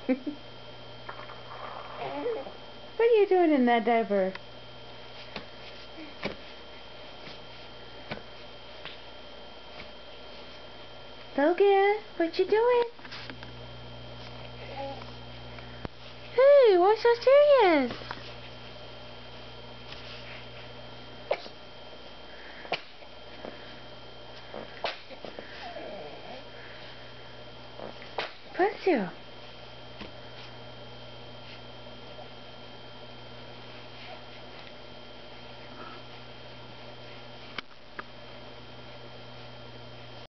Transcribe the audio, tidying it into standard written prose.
What are you doing in that diaper? Logan, what you doing? Hey, why so serious? Bless you.